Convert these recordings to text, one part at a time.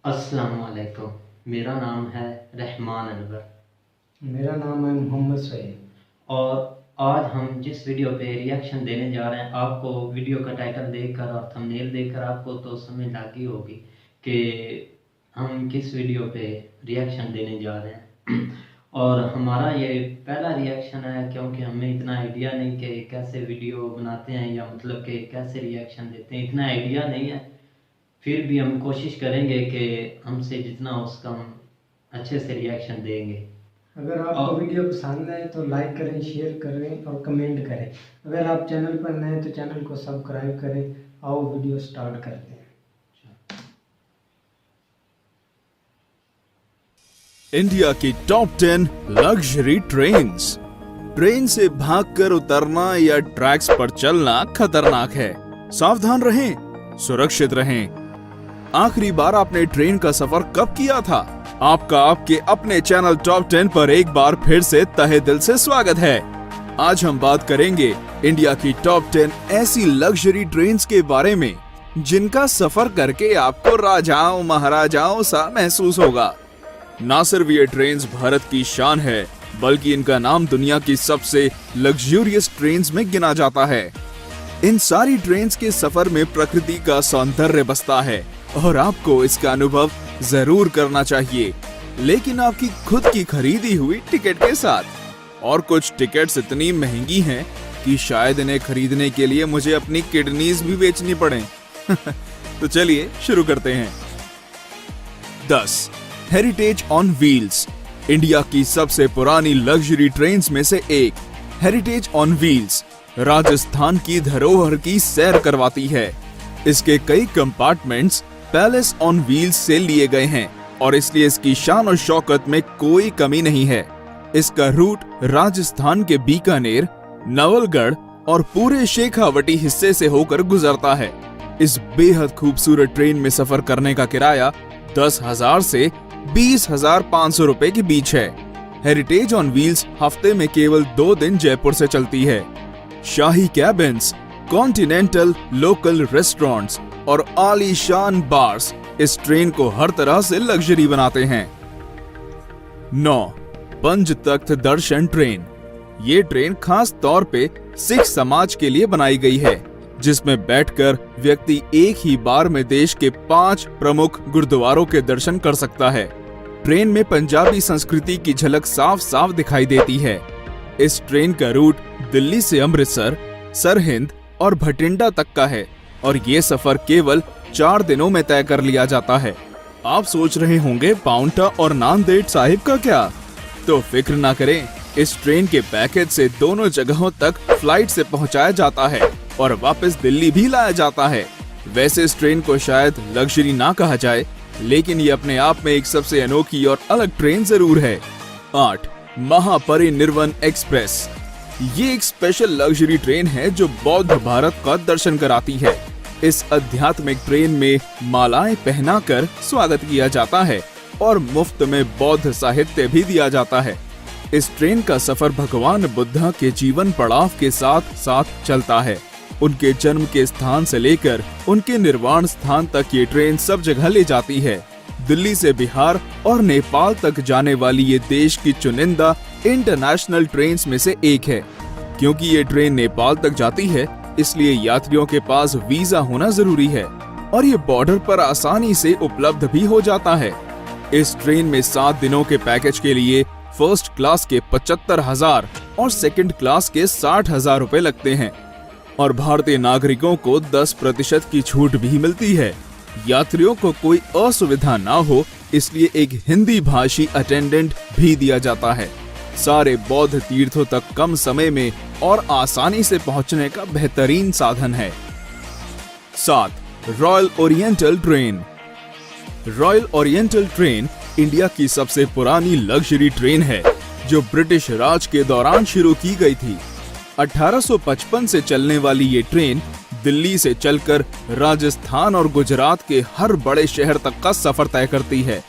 अस्सलामुअलैकुम। मेरा नाम है रहमान अनवर। मेरा नाम है मोहम्मद सईद। और आज हम जिस वीडियो पे रिएक्शन देने जा रहे हैं, आपको वीडियो का टाइटल देखकर और थंबनेल देखकर आपको तो समझ लगी होगी कि हम किस वीडियो पे रिएक्शन देने जा रहे हैं। और हमारा ये पहला रिएक्शन है, क्योंकि हमें इतना आइडिया नहीं कि कैसे वीडियो बनाते हैं या मतलब कि कैसे रिएक्शन देते हैं, इतना आइडिया नहीं है। फिर भी हम कोशिश करेंगे कि हमसे जितना हो उसका हम अच्छे से रिएक्शन देंगे। अगर आपको वीडियो पसंद आए तो लाइक करें, शेयर करें और कमेंट करें। अगर आप चैनल पर नए हैं तो चैनल को सब्सक्राइब करें। आओ वीडियो स्टार्ट करते हैं। इंडिया की टॉप 10 लग्जरी ट्रेन्स। ट्रेन से भागकर उतरना या ट्रैक्स पर चलना खतरनाक है। सावधान रहें, सुरक्षित रहें। आखिरी बार आपने ट्रेन का सफर कब किया था? आपका आपके अपने चैनल टॉप 10 पर एक बार फिर से तहे दिल से स्वागत है। आज हम बात करेंगे इंडिया की टॉप 10 ऐसी लग्जरी ट्रेन्स के बारे में जिनका सफर करके आपको राजाओं महाराजाओं सा महसूस होगा। ना सिर्फ ये ट्रेन्स भारत की शान है, बल्कि इनका नाम दुनिया की सबसे लग्जूरियस ट्रेन्स में गिना जाता है। इन सारी ट्रेन्स के सफर में प्रकृति का सौंदर्य बसता है और आपको इसका अनुभव जरूर करना चाहिए, लेकिन आपकी खुद की खरीदी हुई टिकट के साथ। और कुछ टिकट्स इतनी महंगी हैं कि शायद इन्हें खरीदने के लिए मुझे अपनी किडनीज भी बेचनी पड़े। तो चलिए शुरू करते हैं। 10. Heritage on wheels. इंडिया की सबसे पुरानी लग्जरी ट्रेन्स में से एक हेरिटेज ऑन व्हील्स राजस्थान की धरोहर की सैर करवाती है। इसके कई कंपार्टमेंट्स पैलेस ऑन व्हील्स से लिए गए हैं और इसलिए इसकी शान और शौकत में कोई कमी नहीं है। इसका रूट राजस्थान के बीकानेर, नवलगढ़ और पूरे शेखावटी हिस्से से होकर गुजरता है। इस बेहद खूबसूरत ट्रेन में सफर करने का किराया 10,000 से 20,500 रुपए के बीच है। हेरिटेज ऑन व्हील्स हफ्ते में केवल 2 दिन जयपुर से चलती है। शाही कैबिन्स, कॉन्टिनेंटल लोकल रेस्टोरेंट्स और आलीशान बार्स इस ट्रेन को हर तरह से लग्जरी बनाते हैं। 9. पंच तख्त दर्शन ट्रेन। ये ट्रेन खास तौर पे सिख समाज के लिए बनाई गई है, जिसमें बैठकर व्यक्ति एक ही बार में देश के 5 प्रमुख गुरुद्वारों के दर्शन कर सकता है। ट्रेन में पंजाबी संस्कृति की झलक साफ साफ दिखाई देती है। इस ट्रेन का रूट दिल्ली से अमृतसर, सरहिंद और भटिंडा तक का है और ये सफर केवल 4 दिनों में तय कर लिया जाता है। आप सोच रहे होंगे पाउंटा और नांदेड़ साहिब का क्या? तो फिक्र ना करें, इस ट्रेन के पैकेज से दोनों जगहों तक फ्लाइट से पहुंचाया जाता है और वापस दिल्ली भी लाया जाता है। वैसे इस ट्रेन को शायद लग्जरी ना कहा जाए, लेकिन ये अपने आप में एक सबसे अनोखी और अलग ट्रेन जरूर है। 8. महापरिनिर्वाण एक्सप्रेस। ये एक स्पेशल लग्जरी ट्रेन है जो बौद्ध भारत का दर्शन कराती है। इस आध्यात्मिक ट्रेन में मालाएं पहनाकर स्वागत किया जाता है और मुफ्त में बौद्ध साहित्य भी दिया जाता है। इस ट्रेन का सफर भगवान बुद्धा के जीवन पड़ाव के साथ साथ चलता है। उनके जन्म के स्थान से लेकर उनके निर्वाण स्थान तक ये ट्रेन सब जगह ले जाती है। दिल्ली से बिहार और नेपाल तक जाने वाली ये देश की चुनिंदा इंटरनेशनल ट्रेन्स में से एक है। क्योंकि ये ट्रेन नेपाल तक जाती है, इसलिए यात्रियों के पास वीजा होना जरूरी है और ये बॉर्डर पर आसानी से उपलब्ध भी हो जाता है। इस ट्रेन में 7 दिनों के पैकेज के लिए फर्स्ट क्लास के 75,000 और सेकंड क्लास के 60,000 रुपए लगते हैं और भारतीय नागरिकों को 10% की छूट भी मिलती है। यात्रियों को कोई असुविधा ना हो, इसलिए एक हिंदी भाषी अटेंडेंट भी दिया जाता है। सारे बौद्ध तीर्थों तक कम समय में और आसानी से पहुंचने का बेहतरीन साधन है। 7. Royal oriental train. Royal oriental train India की सबसे पुरानी लग्जरी ट्रेन है, जो ब्रिटिश राज के दौरान शुरू की गई थी। 1855 से चलने वाली ये ट्रेन दिल्ली से चलकर राजस्थान और गुजरात के हर बड़े शहर तक का सफर तय करती है।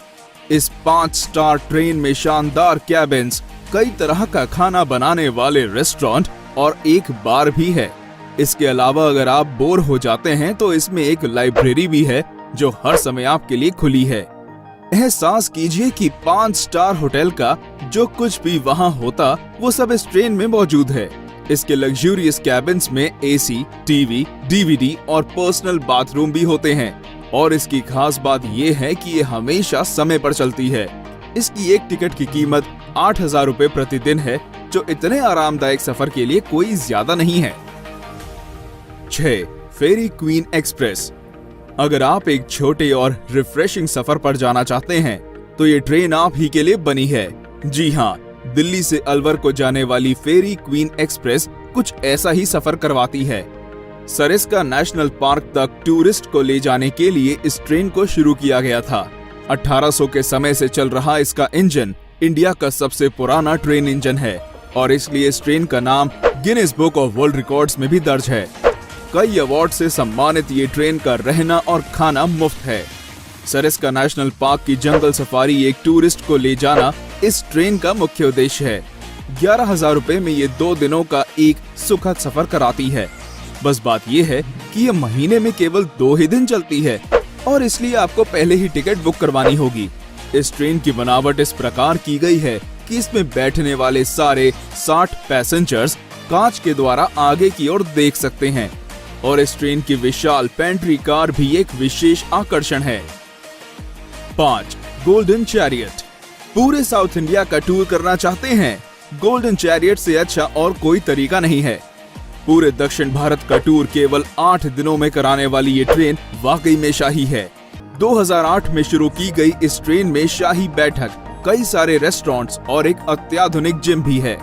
इस 5 स्टार ट्रेन में शानदार कैबिन्स, कई तरह का खाना बनाने वाले रेस्टोरेंट और एक बार भी है। इसके अलावा अगर आप बोर हो जाते हैं तो इसमें एक लाइब्रेरी भी है जो हर समय आपके लिए खुली है। एहसास कीजिए कि 5 स्टार होटल का जो कुछ भी वहाँ होता वो सब इस ट्रेन में मौजूद है। इसके लग्जूरियस कैबिन्स में एसी, टीवी, डीवीडी और पर्सनल बाथरूम भी होते हैं। और इसकी खास बात ये है कि ये हमेशा समय पर चलती है। इसकी एक टिकट की कीमत 8,000 रुपए प्रतिदिन है, जो इतने आरामदायक सफर के लिए कोई ज्यादा नहीं है। 6. फेरी क्वीन एक्सप्रेस। अगर आप एक छोटे और रिफ्रेशिंग सफर पर जाना चाहते हैं तो ये ट्रेन आप ही के लिए बनी है। जी हाँ, दिल्ली से अलवर को जाने वाली फेरी क्वीन एक्सप्रेस कुछ ऐसा ही सफर करवाती है। सरिस्का नेशनल पार्क तक टूरिस्ट को ले जाने के लिए इस ट्रेन को शुरू किया गया था। 1800 के समय से चल रहा इसका इंजन इंडिया का सबसे पुराना ट्रेन इंजन है और इसलिए इस ट्रेन का नाम Guinness book of world records में भी दर्ज है। कई अवार्ड से सम्मानित ये ट्रेन का रहना और खाना मुफ्त है। सरिस्का नेशनल पार्क की जंगल सफारी एक टूरिस्ट को ले जाना इस ट्रेन का मुख्य उद्देश्य है। 11,000 रुपए में ये 2 दिनों का एक सुखद सफर कराती है। बस बात ये है कि ये महीने में केवल 2 ही दिन चलती है और इसलिए आपको पहले ही टिकट बुक करवानी होगी। इस ट्रेन की बनावट इस प्रकार की गई है कि इसमें बैठने वाले सारे 60 पैसेंजर्स कांच के द्वारा आगे की ओर देख सकते हैं और इस ट्रेन की विशाल पेंट्री कार भी एक विशेष आकर्षण है। 5. Golden chariot. पूरे साउथ इंडिया का टूर करना चाहते हैं? गोल्डन चैरियट से अच्छा और कोई तरीका नहीं है। पूरे दक्षिण भारत का टूर केवल 8 दिनों में कराने वाली ये ट्रेन वाकई में शाही है। 2008 में शुरू की गई इस ट्रेन में शाही बैठक, कई सारे रेस्टोरेंट्स और एक अत्याधुनिक जिम भी है।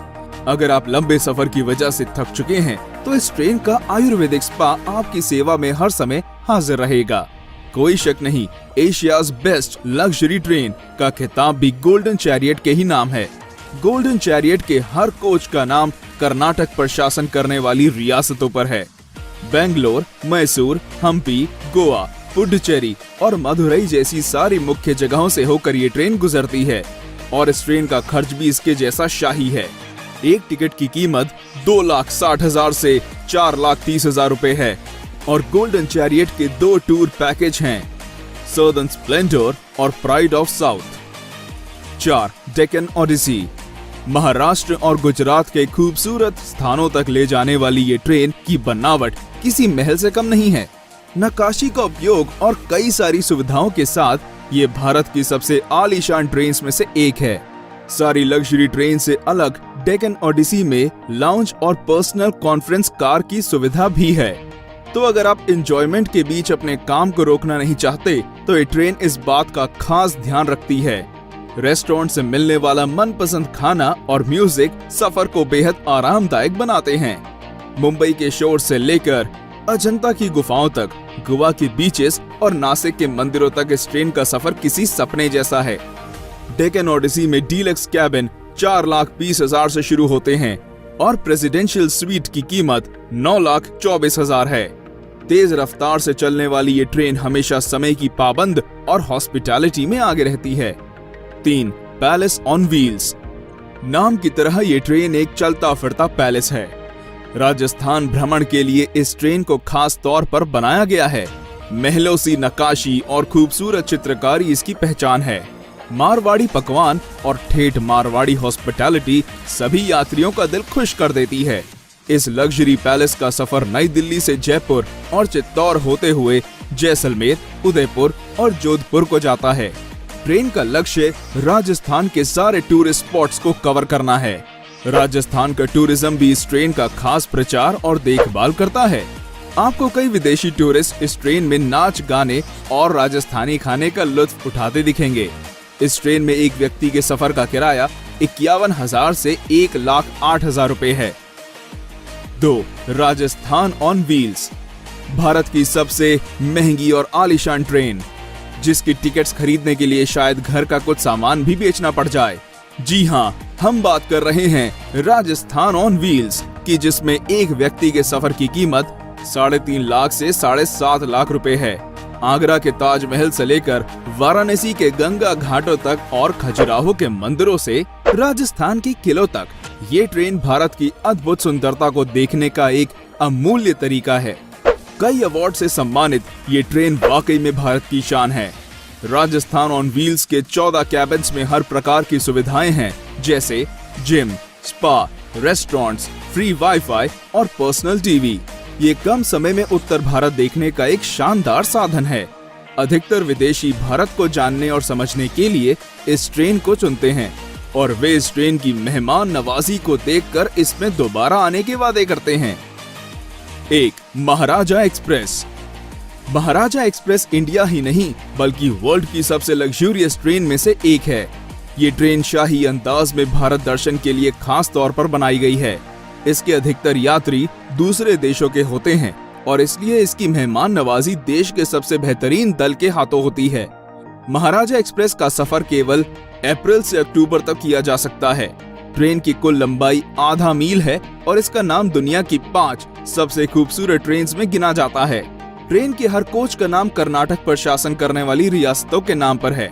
अगर आप लंबे सफर की वजह से थक चुके हैं तो इस ट्रेन का आयुर्वेदिक स्पा आपकी सेवा में हर समय हाजिर रहेगा। कोई शक नहीं, एशियाज बेस्ट लग्जरी ट्रेन का खिताब भी गोल्डन चैरियट के ही नाम है। गोल्डन चैरियट के हर कोच का नाम कर्नाटक पर शासन करने वाली रियासतों पर है। बेंगलोर, मैसूर, हम्पी, गोवा, पुडुचेरी और मदुरई जैसी सारी मुख्य जगहों से होकर ये ट्रेन गुजरती है और इस ट्रेन का खर्च भी इसके जैसा शाही है। एक टिकट की कीमत 2,60,000 से 4,30,000 रुपए है और गोल्डन चैरियट के 2 टूर पैकेज हैं, सदर्न स्प्लेंडर और Pride of South. 4. Deccan Odyssey. Maharashtra और गुजरात के खूबसूरत स्थानों तक ले जाने वाली ये ट्रेन की बनावट किसी महल से कम नहीं है। नक्काशी का उपयोग और कई सारी सुविधाओं के साथ ये भारत की सबसे आलीशान ट्रेन में से एक है। सारी लग्जरी ट्रेन से अलग डेक्कन ओडिसी में लाउंज और पर्सनल कॉन्फ्रेंस कार की सुविधा भी है। तो अगर आप एंजॉयमेंट के बीच अपने काम को रोकना नहीं चाहते तो ये ट्रेन इस बात का खास ध्यान रखती है। रेस्टोरेंट से मिलने वाला मनपसंद खाना और म्यूजिक सफर को बेहद आरामदायक बनाते हैं। मुंबई के शोर से लेकर अजंता की गुफाओं तक, गोवा के बीचेस और नासिक के मंदिरों तक इस ट्रेन का सफर किसी सपने जैसा है। डेक्कन ओडिसी में डीलक्स कैबिन 4,20,000 से शुरू होते हैं और प्रेसिडेंशियल स्वीट की कीमत 9,24,000 है। तेज रफ्तार से चलने वाली ये ट्रेन हमेशा समय की पाबंद और हॉस्पिटैलिटी में आगे रहती है। 3. Palace on wheels. नाम की तरह ये ट्रेन एक चलता फिरता पैलेस है। राजस्थान भ्रमण के लिए इस ट्रेन को खास तौर पर बनाया गया है। महलों सी नक्काशी और खूबसूरत चित्रकारी इसकी पहचान है। मारवाड़ी पकवान और ठेठ मारवाड़ी हॉस्पिटैलिटी सभी यात्रियों का दिल खुश कर देती है। इस लग्जरी पैलेस का सफर नई दिल्ली से जयपुर और चित्तौड़ होते हुए जैसलमेर, उदयपुर और जोधपुर को जाता है। ट्रेन का लक्ष्य राजस्थान के सारे टूरिस्ट स्पॉट्स को कवर करना है। राजस्थान का टूरिज्म भी इस ट्रेन का खास प्रचार और देखभाल करता है। आपको कई विदेशी टूरिस्ट इस ट्रेन में नाच गाने और राजस्थानी खाने का लुत्फ उठाते दिखेंगे। इस ट्रेन में एक व्यक्ति के सफर का किराया 51,000 से 1,08,000 रुपए है। 2. Rajasthan on wheels. भारत की सबसे महंगी और आलीशान ट्रेन, जिसकी टिकट्स खरीदने के लिए शायद घर का कुछ सामान भी बेचना पड़ जाए। जी हाँ, हम बात कर रहे हैं राजस्थान ऑन व्हील्स की, जिसमें एक व्यक्ति के सफर की कीमत 3.5 लाख से 7.5 लाख रुपए है। आगरा के ताजमहल से लेकर वाराणसी के गंगा घाटों तक और खजुराहो के मंदिरों से राजस्थान के किलों तक, ये ट्रेन भारत की अद्भुत सुंदरता को देखने का एक अमूल्य तरीका है। कई अवार्ड से सम्मानित ये ट्रेन वाकई में भारत की शान है। राजस्थान ऑन व्हील्स के 14 कैबिन्स में हर प्रकार की सुविधाएं हैं, जैसे gym, spa, restaurants, free wifi और पर्सनल टीवी। ये कम समय में उत्तर भारत देखने का एक शानदार साधन है। अधिकतर विदेशी भारत को जानने और समझने के लिए इस ट्रेन को चुनते हैं और वे इस ट्रेन की मेहमान नवाजी को देखकर इसमें दोबारा आने के वादे करते हैं। 1. महाराजा एक्सप्रेस। महाराजा एक्सप्रेस इंडिया ही नहीं बल्कि वर्ल्ड की सबसे लग्जूरियस ट्रेन में से एक है। ये ट्रेन शाही अंदाज में भारत दर्शन के लिए खास तौर पर बनाई गई है। इसके अधिकतर यात्री दूसरे देशों के होते हैं और इसलिए इसकी मेहमान नवाजी देश के सबसे बेहतरीन दल के हाथों होती है। महाराजा एक्सप्रेस का सफर केवल अप्रैल से अक्टूबर तक किया जा सकता है। ट्रेन की कुल लंबाई आधा मील है और इसका नाम दुनिया की 5 सबसे खूबसूरत ट्रेन्स में गिना जाता है। ट्रेन के हर कोच का नाम कर्नाटक पर शासन करने वाली रियासतों के नाम पर है।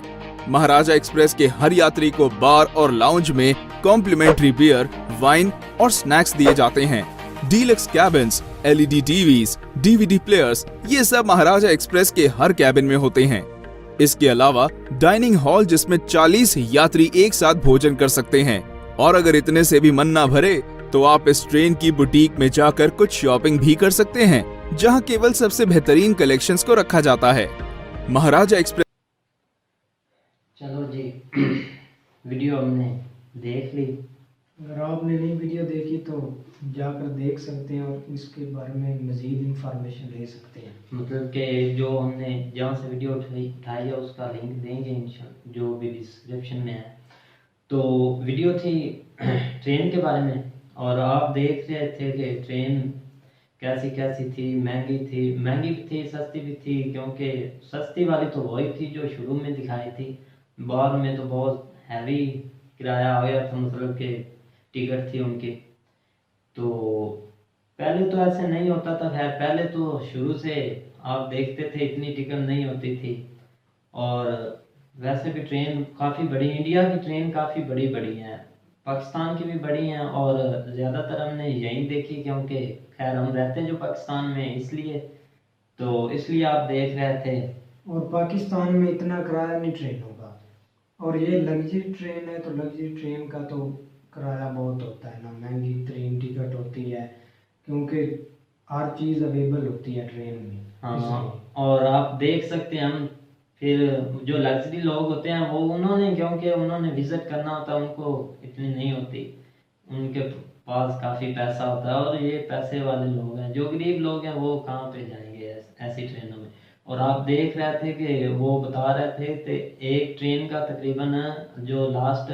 महाराजा एक्सप्रेस के हर यात्री को बार और लाउंज में कॉम्प्लीमेंट्री बियर, वाइन और स्नैक्स दिए जाते हैं। Deluxe cabins, LED TVs, DVD players, ये सब महाराजा एक्सप्रेस के हर कैबिन में होते हैं। इसके अलावा डाइनिंग हॉल जिसमें 40 यात्री एक साथ भोजन कर सकते हैं और अगर इतने से भी मन ना भरे तो आप इस ट्रेन की बुटीक में जाकर कुछ शॉपिंग भी कर सकते हैं, जहां केवल सबसे बेहतरीन कलेक्शंस को रखा जाता है। महाराजा एक्सप्रेस। चलो जी, वीडियो हमने देख ली। अगर आपने नई वीडियो देखी तो जाकर देख सकते हैं और इसके बारे में मज़ीद इंफॉर्मेशन ले सकते हैं। मतलब कि जो हमने जहाँ से वीडियो उठाई है उसका लिंक देंगे इंशाल्लाह, जो भी डिस्क्रिप्शन में है। तो वीडियो थी ट्रेन के बारे में और आप देख रहे थे कि ट्रेन कैसी कैसी थी, महंगी भी थी, सस्ती भी थी। क्योंकि सस्ती वाली तो वही थी जो शुरू में दिखाई थी, बाद में तो बहुत हैवी किराया आ गया था, मतलब कि टिकट थी उनकी। तो पहले तो ऐसे नहीं होता था। खैर पहले तो शुरू से आप देखते थे इतनी टिकट नहीं होती थी। और वैसे भी ट्रेन काफ़ी बड़ी, इंडिया की ट्रेन काफ़ी बड़ी बड़ी हैं, पाकिस्तान की भी बड़ी हैं और ज़्यादातर हमने यहीं देखी क्योंकि खैर हम रहते हैं जो पाकिस्तान में, इसलिए आप देख रहे थे। और पाकिस्तान में इतना किराया नहीं ट्रेनों का, और ये लग्जरी ट्रेन है तो लग्जरी ट्रेन का तो किराया बहुत होता है ना, महंगी ट्रेन टिकट होती है क्योंकि हर चीज़ अवेलेबल होती है ट्रेन में। हाँ, और आप देख सकते हैं हम फिर जो लग्जरी लोग होते हैं वो क्योंकि उन्होंने विजिट करना होता है, उनको इतनी नहीं होती, उनके पास काफ़ी पैसा होता है। और ये पैसे वाले लोग हैं, जो गरीब लोग हैं वो कहाँ पे जाएंगे ऐसी ट्रेनों में। और आप देख रहे थे कि वो बता रहे थे कि एक ट्रेन का तकरीबन जो लास्ट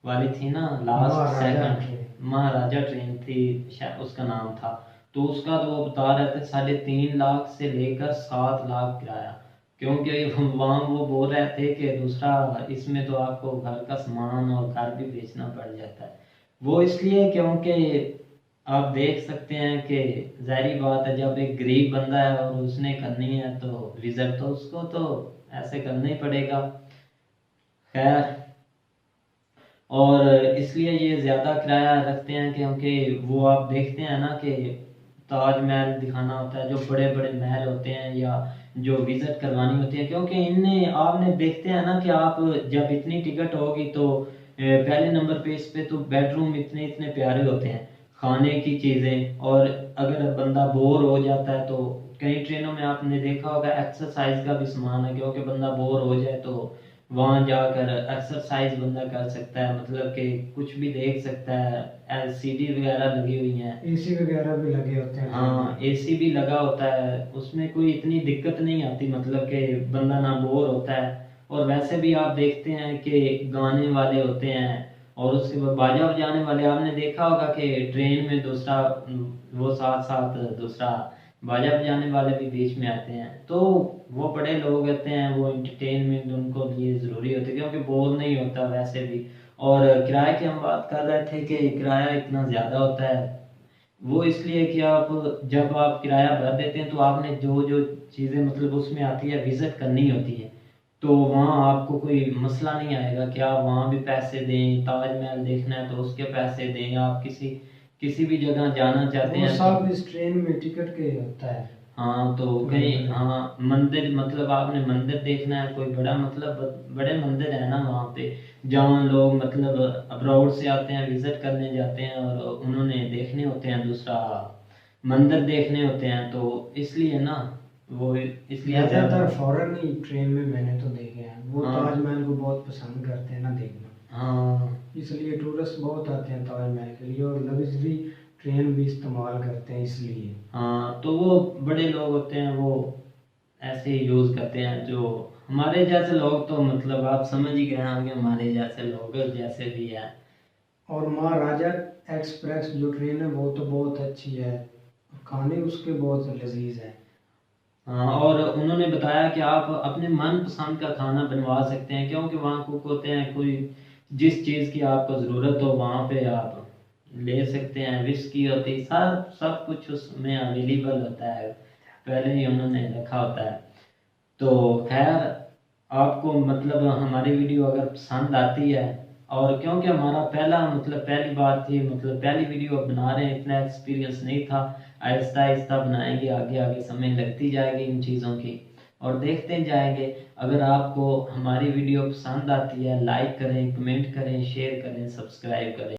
वाली थी ना, लास्ट सेकंड महाराजा ट्रेन थी उसका नाम था, तो उसका तो वो बता रहे थे 3.5 लाख से लेकर 7 लाख किराया। क्योंकि वहाँ वो बोल रहे थे कि दूसरा इसमें तो आपको घर का सामान और घर भी बेचना पड़ जाता है। वो इसलिए क्योंकि आप देख सकते हैं कि जाहिर बात है जब एक गरीब बंदा है और उसने करनी है तो विजिट तो उसको तो ऐसे करना ही पड़ेगा। खैर, और इसलिए ये ज़्यादा किराया रखते हैं क्योंकि वो आप देखते हैं ना कि ताजमहल दिखाना होता है, जो बड़े बड़े महल होते हैं या जो विजिट करवानी होती है। क्योंकि इनने आपने देखते हैं ना कि आप जब इतनी टिकट होगी तो पहले नंबर पे इस पे तो बेडरूम इतने इतने प्यारे होते हैं, खाने की चीज़ें, और अगर बंदा बोर हो जाता है तो कई ट्रेनों में आपने देखा होगा एक्सरसाइज का भी सामान है, क्योंकि बंदा बोर हो जाए तो वहाँ जाकर एक्सरसाइज बंदा कर सकता है, मतलब कि कुछ भी देख सकता है। LCD वगैरह लगी हुई हैं, AC वगैरह भी लगे होते हैं। हाँ, AC भी लगा होता है, उसमें कोई इतनी दिक्कत नहीं आती, मतलब कि बंदा ना बोर होता है। और वैसे भी आप देखते हैं कि गाने वाले होते हैं और उसके बाद बाजा बजाने वाले। आपने देखा होगा कि ट्रेन में दूसरा वो साथ साथ दूसरा बाजा बजाने वाले भी बीच में आते हैं। तो वो बड़े लोग होते हैं, वो एंटरटेनमेंट उनको लिए ज़रूरी होती है क्योंकि बोर नहीं होता वैसे भी। और किराए की हम बात कर रहे थे कि किराया इतना ज़्यादा होता है, वो इसलिए कि आप जब आप किराया भर देते हैं तो आपने जो जो चीज़ें मतलब उसमें आती है विज़िट करनी होती है, तो वहाँ आपको कोई मसला नहीं आएगा कि आप वहाँ भी पैसे दें, ताजमहल देखना है तो उसके पैसे दें, आप किसी किसी भी जगह जाना चाहते वो हैं सब तो इस ट्रेन में टिकट के होता है। हाँ तो कहीं हाँ मंदिर मतलब आपने मंदिर देखना है कोई बड़ा मतलब बड़े मंदिर है ना वहाँ पे, जहाँ लोग मतलब अब्रॉड से आते हैं विजिट करने जाते हैं और उन्होंने देखने होते हैं, दूसरा मंदिर देखने होते हैं, तो इसलिए ना वो इसलिए ज़्यादातर फॉरेन ही ट्रेन में मैंने तो देखे हैं, वो हाँ। ताजमहल को बहुत पसंद करते हैं ना देखना, हाँ इसलिए टूरिस्ट बहुत आते हैं ताजमहल के लिए, और लग्जरी ट्रेन भी इस्तेमाल करते हैं इसलिए। हाँ तो वो बड़े लोग होते हैं वो ऐसे ही यूज़ करते हैं, जो हमारे जैसे लोग तो मतलब आप समझ ही गए होंगे हमारे जैसे लोग जैसे भी है। और महाराजा एक्सप्रेस जो ट्रेन है वो तो बहुत अच्छी है, खाने उसके बहुत लजीज है। हाँ और उन्होंने बताया कि आप अपने मनपसंद का खाना बनवा सकते हैं, क्योंकि वहाँ कुक होते हैं, कोई जिस चीज़ की आपको ज़रूरत हो वहाँ पे आप ले सकते हैं, विस्की होती है, सब सब कुछ उसमें अवेलेबल होता है, पहले ही उन्होंने रखा होता है। तो खैर आपको मतलब हमारी वीडियो अगर पसंद आती है, और क्योंकि हमारा पहला मतलब पहली बार थी मतलब पहली वीडियो बना रहे हैं, इतना एक्सपीरियंस नहीं था, आहिस्ता आहिस्ता बनाएंगे, आगे आगे समय लगती जाएगी इन चीज़ों की और देखते जाएंगे। अगर आपको हमारी वीडियो पसंद आती है लाइक करें, कमेंट करें, शेयर करें, सब्सक्राइब करें।